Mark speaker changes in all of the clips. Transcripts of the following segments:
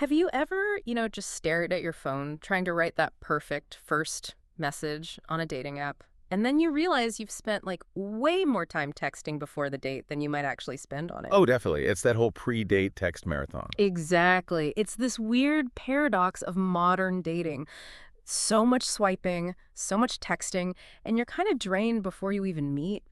Speaker 1: Have you ever, just stared at your phone trying to write that perfect first message on a dating app? And then you realize you've spent like way more time texting before the date than you might actually spend on it.
Speaker 2: Oh, definitely. It's that whole pre-date text marathon.
Speaker 1: Exactly. It's this weird paradox of modern dating. So much swiping, so much texting, and you're kind of drained before you even meet.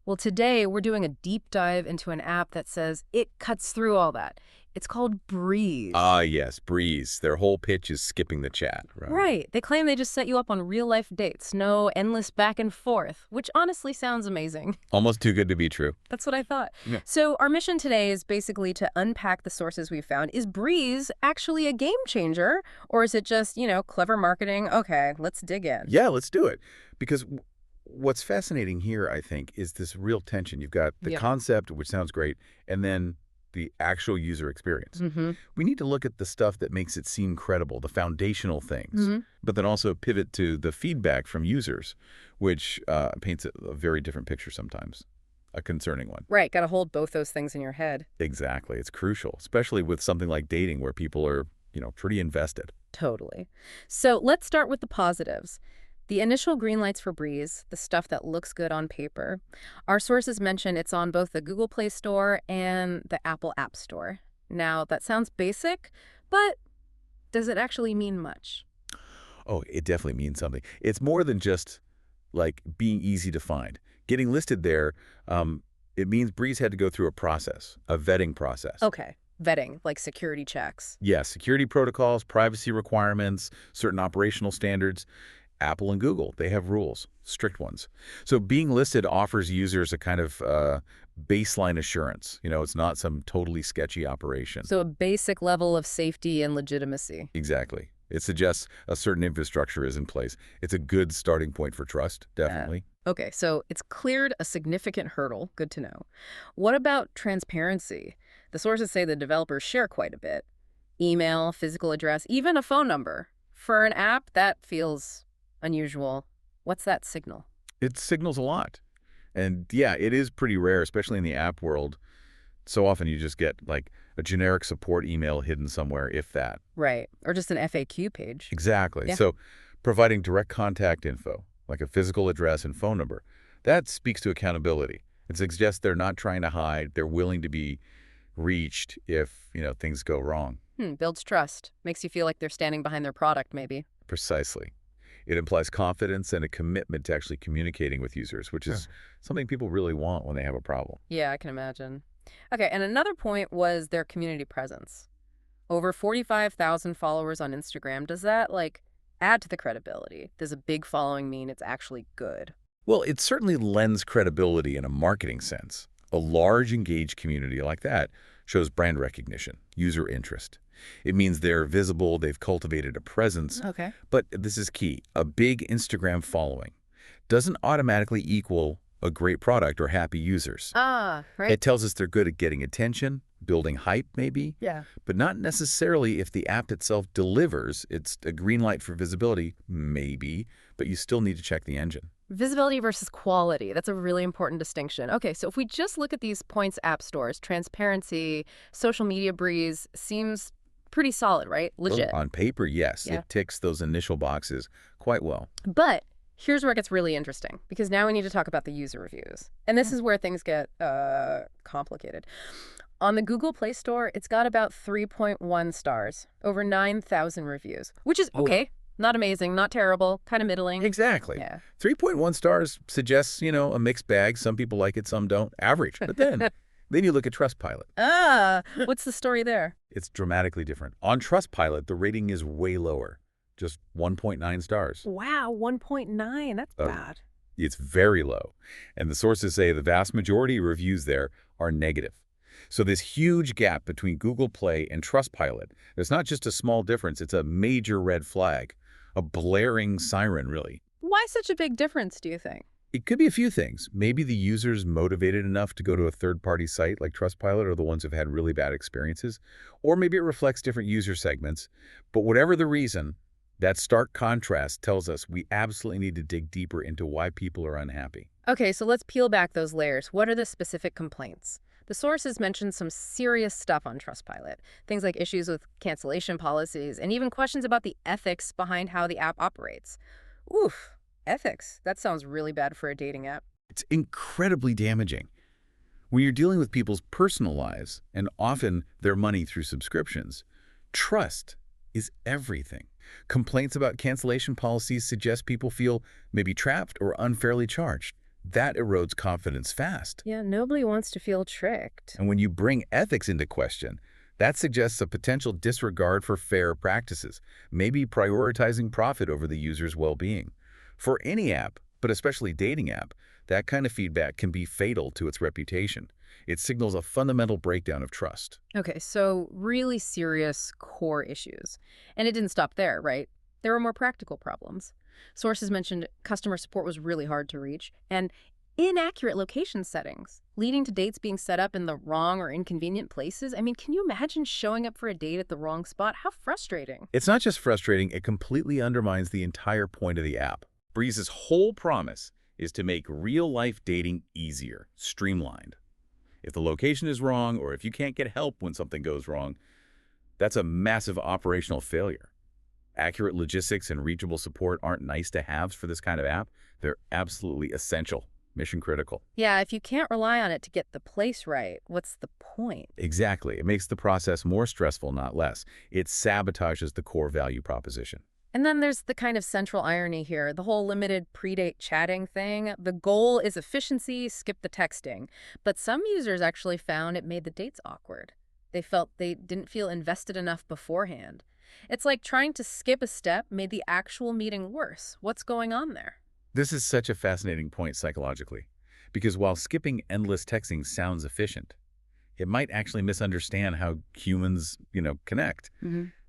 Speaker 1: Well, today we're doing a deep dive into an app that says it cuts through all that. It's called Breeze.
Speaker 2: Ah, yes, Breeze. Their whole pitch is skipping the chat, right?
Speaker 1: Right. They claim they just set you up on real-life dates. No endless back and forth, which honestly sounds amazing.
Speaker 2: Almost too good to be true.
Speaker 1: That's what I thought.
Speaker 2: Yeah.
Speaker 1: So our mission today is basically to unpack the sources we've found. Is Breeze actually a game changer, or is it just, clever marketing? Okay, let's dig in.
Speaker 2: Yeah, let's do it. Because what's fascinating here, I think, is this real tension. You've got the
Speaker 1: Yep.
Speaker 2: concept, which sounds great, and then the actual user experience.
Speaker 1: Mm-hmm.
Speaker 2: We need to look at the stuff that makes it seem credible, the foundational things,
Speaker 1: Mm-hmm.
Speaker 2: but then also pivot to the feedback from users, which paints a very different picture sometimes, a concerning one.
Speaker 1: Right, got to hold both those things in your head.
Speaker 2: Exactly. It's crucial, especially with something like dating where people are, pretty invested.
Speaker 1: Totally. So let's start with the positives. The initial green lights for Breeze, the stuff that looks good on paper. Our sources mention it's on both the Google Play Store and the Apple App Store. Now, that sounds basic, but does it actually mean much?
Speaker 2: Oh, it definitely means something. It's more than just like being easy to find. Getting listed there, it means Breeze had to go through a process, a vetting process.
Speaker 1: Okay, vetting, like security checks.
Speaker 2: Yes, security protocols, privacy requirements, certain operational standards. Apple and Google, they have rules, strict ones. So being listed offers users a kind of baseline assurance. It's not some totally sketchy operation.
Speaker 1: So a basic level of safety and legitimacy.
Speaker 2: Exactly. It suggests a certain infrastructure is in place. It's a good starting point for trust, definitely.
Speaker 1: Okay, so it's cleared a significant hurdle. Good to know. What about transparency? The sources say the developers share quite a bit. Email, physical address, even a phone number. For an app, that feels unusual. What's that signal?
Speaker 2: It signals a lot. And yeah, it is pretty rare, especially in the app world. So often you just get like a generic support email hidden somewhere, if that.
Speaker 1: Right. Or just an FAQ page.
Speaker 2: Exactly.
Speaker 1: Yeah.
Speaker 2: So providing direct contact info, like a physical address and phone number, that speaks to accountability. It suggests they're not trying to hide. They're willing to be reached if, things go wrong.
Speaker 1: Builds trust. Makes you feel like they're standing behind their product, maybe.
Speaker 2: Precisely. It implies confidence and a commitment to actually communicating with users, which is something people really want when they have a problem.
Speaker 1: Yeah, I can imagine. Okay, and another point was their community presence. Over 45,000 followers on Instagram. Does that, add to the credibility? Does a big following mean it's actually good?
Speaker 2: Well, it certainly lends credibility in a marketing sense. A large, engaged community like that shows brand recognition, user interest. It means they're visible, they've cultivated a presence.
Speaker 1: Okay.
Speaker 2: But this is key. A big Instagram following doesn't automatically equal a great product or happy users.
Speaker 1: Ah, right.
Speaker 2: It tells us they're good at getting attention, building hype maybe,
Speaker 1: Yeah.
Speaker 2: but not necessarily if the app itself delivers. It's a green light for visibility, maybe, but you still need to check the engine.
Speaker 1: Visibility versus quality. That's a really important distinction. Okay, so if we just look at these points app stores, transparency, social media Breeze seems pretty solid, right? Legit.
Speaker 2: On paper, yes,
Speaker 1: Yeah.
Speaker 2: it ticks those initial boxes quite well.
Speaker 1: But here's where it gets really interesting, because now we need to talk about the user reviews. And this is where things get complicated. On the Google Play Store, it's got about 3.1 stars, over 9,000 reviews, which is okay. Not amazing, not terrible, kind of middling.
Speaker 2: Exactly.
Speaker 1: Yeah.
Speaker 2: 3.1 stars suggests, a mixed bag. Some people like it, some don't. Average. But then you look at Trustpilot.
Speaker 1: What's the story there?
Speaker 2: It's dramatically different. On Trustpilot, the rating is way lower, just 1.9 stars.
Speaker 1: Wow, 1.9. That's bad.
Speaker 2: It's very low. And the sources say the vast majority of reviews there are negative. So this huge gap between Google Play and Trustpilot, it's not just a small difference, it's a major red flag, a blaring siren, really.
Speaker 1: Why such a big difference, do you think?
Speaker 2: It could be a few things. Maybe the user's motivated enough to go to a third-party site like Trustpilot are the ones who've had really bad experiences. Or maybe it reflects different user segments. But whatever the reason, that stark contrast tells us we absolutely need to dig deeper into why people are unhappy.
Speaker 1: Okay, so let's peel back those layers. What are the specific complaints? The sources mentioned some serious stuff on Trustpilot, things like issues with cancellation policies and even questions about the ethics behind how the app operates. Oof, ethics. That sounds really bad for a dating app.
Speaker 2: It's incredibly damaging. When you're dealing with people's personal lives, and often their money through subscriptions, trust is everything. Complaints about cancellation policies suggest people feel maybe trapped or unfairly charged. That erodes confidence fast.
Speaker 1: Yeah, nobody wants to feel tricked.
Speaker 2: And when you bring ethics into question, that suggests a potential disregard for fair practices, maybe prioritizing profit over the user's well-being. For any app, but especially dating app, that kind of feedback can be fatal to its reputation. It signals a fundamental breakdown of trust.
Speaker 1: Okay, so really serious core issues. And it didn't stop there, right? There were more practical problems. Sources mentioned customer support was really hard to reach, and inaccurate location settings, leading to dates being set up in the wrong or inconvenient places. I mean, can you imagine showing up for a date at the wrong spot? How frustrating.
Speaker 2: It's not just frustrating, it completely undermines the entire point of the app. Breeze's whole promise is to make real-life dating easier, streamlined. If the location is wrong or if you can't get help when something goes wrong, that's a massive operational failure. Accurate logistics and reachable support aren't nice-to-haves for this kind of app. They're absolutely essential, mission critical.
Speaker 1: Yeah, if you can't rely on it to get the place right, what's the point?
Speaker 2: Exactly. It makes the process more stressful, not less. It sabotages the core value proposition.
Speaker 1: And then there's the kind of central irony here, the whole limited predate chatting thing. The goal is efficiency, skip the texting. But some users actually found it made the dates awkward. They felt they didn't feel invested enough beforehand. It's like trying to skip a step made the actual meeting worse. What's going on there?
Speaker 2: This is such a fascinating point psychologically, because while skipping endless texting sounds efficient, it might actually misunderstand how humans, connect.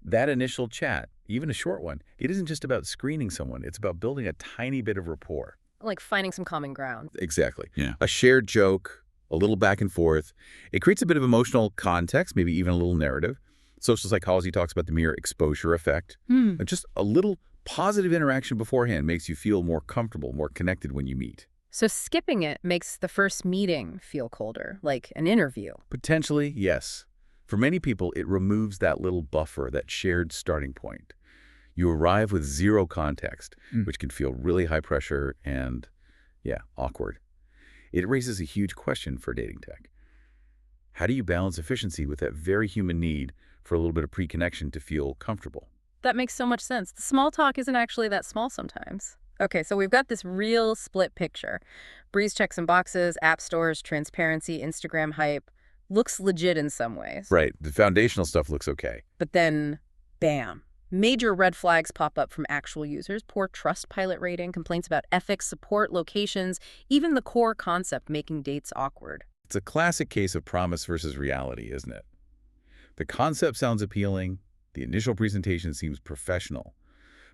Speaker 2: That initial chat, even a short one, it isn't just about screening someone. It's about building a tiny bit of rapport.
Speaker 1: Like finding some common ground.
Speaker 2: Exactly. Yeah. A shared joke, a little back and forth. It creates a bit of emotional context, maybe even a little narrative. Social psychology talks about the mere exposure effect. Just a little positive interaction beforehand makes you feel more comfortable, more connected when you meet.
Speaker 1: So skipping it makes the first meeting feel colder, like an interview.
Speaker 2: Potentially, yes. For many people, it removes that little buffer, that shared starting point. You arrive with zero context, which can feel really high pressure and, awkward. It raises a huge question for dating tech. How do you balance efficiency with that very human need for a little bit of pre-connection to feel comfortable?
Speaker 1: That makes so much sense. The small talk isn't actually that small sometimes. Okay, so we've got this real split picture. Breeze checks some boxes, app stores, transparency, Instagram hype. Looks legit in some ways.
Speaker 2: Right. The foundational stuff looks okay.
Speaker 1: But then, bam. Major red flags pop up from actual users. Poor Trustpilot rating, complaints about ethics, support, locations, even the core concept making dates awkward.
Speaker 2: It's a classic case of promise versus reality, isn't it? The concept sounds appealing, the initial presentation seems professional,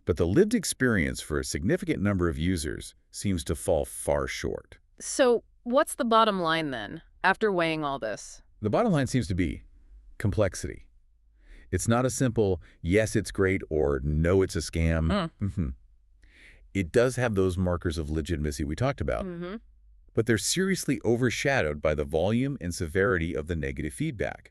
Speaker 2: but the lived experience for a significant number of users seems to fall far short.
Speaker 1: So what's the bottom line then, after weighing all this?
Speaker 2: The bottom line seems to be complexity. It's not a simple, yes, it's great, or no, it's a scam. It does have those markers of legitimacy we talked about, but they're seriously overshadowed by the volume and severity of the negative feedback,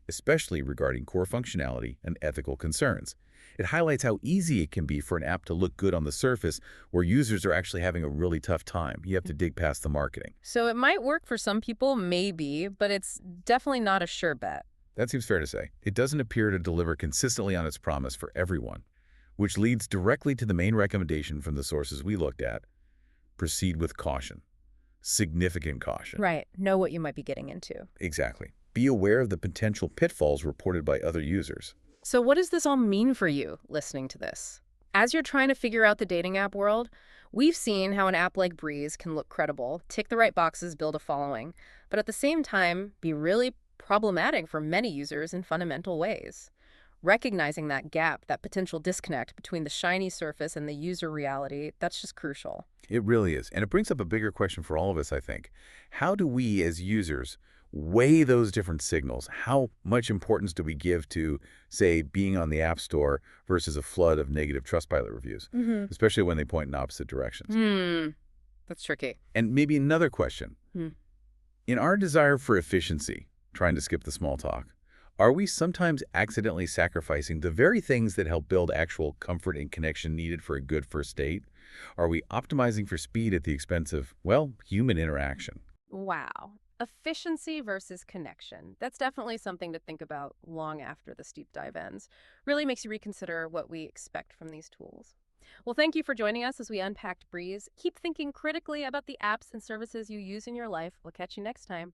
Speaker 2: especially regarding core functionality and ethical concerns. It highlights how easy it can be for an app to look good on the surface where users are actually having a really tough time. You have to dig past the marketing.
Speaker 1: So it might work for some people, maybe, but it's definitely not a sure bet.
Speaker 2: That seems fair to say. It doesn't appear to deliver consistently on its promise for everyone, which leads directly to the main recommendation from the sources we looked at. Proceed with caution. Significant caution.
Speaker 1: Right. Know what you might be getting into.
Speaker 2: Exactly. Be aware of the potential pitfalls reported by other users.
Speaker 1: So what does this all mean for you, listening to this? As you're trying to figure out the dating app world, we've seen how an app like Breeze can look credible, tick the right boxes, build a following, but at the same time, be really problematic for many users in fundamental ways. Recognizing that gap, that potential disconnect between the shiny surface and the user reality, that's just crucial.
Speaker 2: It really is. And it brings up a bigger question for all of us, I think. How do we as users weigh those different signals? How much importance do we give to, say, being on the App Store versus a flood of negative Trustpilot reviews, especially when they point in opposite directions?
Speaker 1: That's tricky.
Speaker 2: And maybe another question. In our desire for efficiency, trying to skip the small talk, are we sometimes accidentally sacrificing the very things that help build actual comfort and connection needed for a good first date? Are we optimizing for speed at the expense of, well, human interaction?
Speaker 1: Wow. Efficiency versus connection. That's definitely something to think about long after the steep dive ends. Really makes you reconsider what we expect from these tools. Well, thank you for joining us as we unpacked Breeze. Keep thinking critically about the apps and services you use in your life. We'll catch you next time.